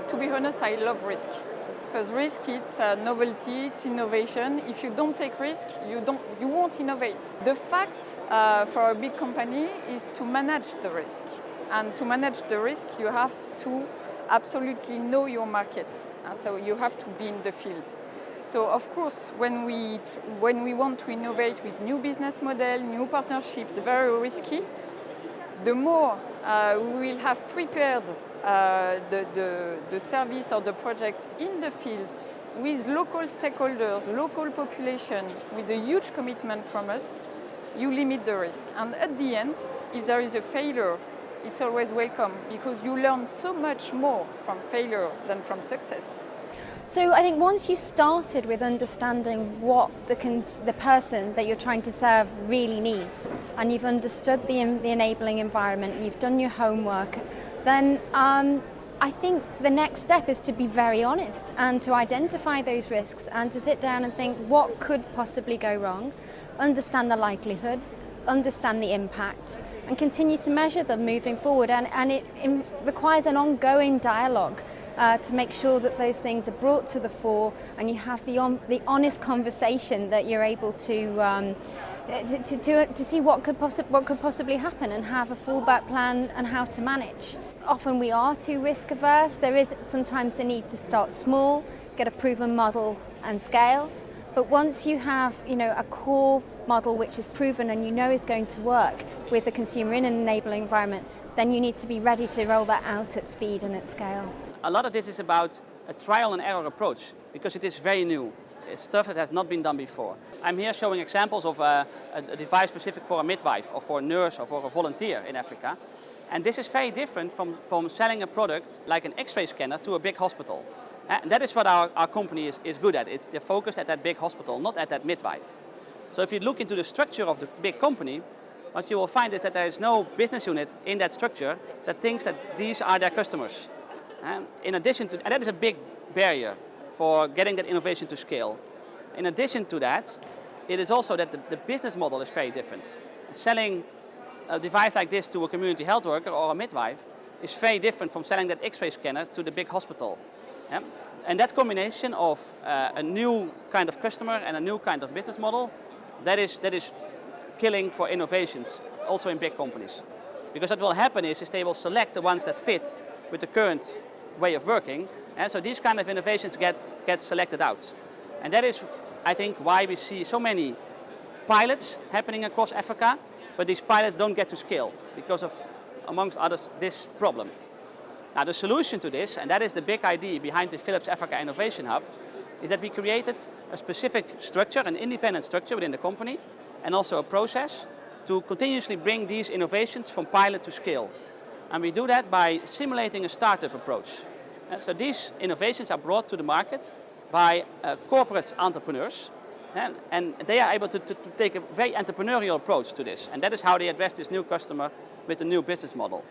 to be honest, I love risk. Because risk, it's novelty, it's innovation. If you don't take risk, you won't innovate. The fact for a big company is to manage the risk. And to manage the risk, you have to absolutely know your market. And so you have to be in the field. So of course, when we want to innovate with new business model, new partnerships, very risky, the more we will have prepared the service or the project in the field with local stakeholders, local population, with a huge commitment from us, you limit the risk. And at the end, if there is a failure, it's always welcome because you learn so much more from failure than from success. So I think once you've started with understanding what the person that you're trying to serve really needs, and you've understood the enabling environment, and you've done your homework, then I think the next step is to be very honest and to identify those risks and to sit down and think what could possibly go wrong, understand the likelihood, understand the impact, and continue to measure them moving forward. And it requires an ongoing dialogue to make sure that those things are brought to the fore and you have the honest conversation that you're able to see what could possibly happen and have a fallback plan and how to manage. Often we are too risk averse. There is sometimes a need to start small, get a proven model and scale. But once you have, a core model which is proven and is going to work with the consumer in an enabling environment, then you need to be ready to roll that out at speed and at scale. A lot of this is about a trial and error approach because it is very new. It's stuff that has not been done before. I'm here showing examples of a device specific for a midwife or for a nurse or for a volunteer in Africa. And this is very different from selling a product like an X-ray scanner to a big hospital. And that is what our company is good at. They're focused at that big hospital, not at that midwife. So if you look into the structure of the big company, what you will find is that there is no business unit in that structure that thinks that these are their customers. In addition to, and that is a big barrier for getting that innovation to scale. In addition to that, it is also that the business model is very different. Selling a device like this to a community health worker or a midwife is very different from selling that X-ray scanner to the big hospital. And that combination of a new kind of customer and a new kind of business model, that is killing for innovations, also in big companies. Because what will happen is they will select the ones that fit with the current way of working, and so these kind of innovations get selected out. And that is, I think, why we see so many pilots happening across Africa, but these pilots don't get to scale because of, amongst others, this problem. Now the solution to this, and that is the big idea behind the Philips Africa Innovation Hub, is that we created a specific structure, an independent structure within the company, and also a process to continuously bring these innovations from pilot to scale. And we do that by simulating a startup approach. So these innovations are brought to the market by corporate entrepreneurs, and they are able to take a very entrepreneurial approach to this. And that is how they address this new customer with a new business model.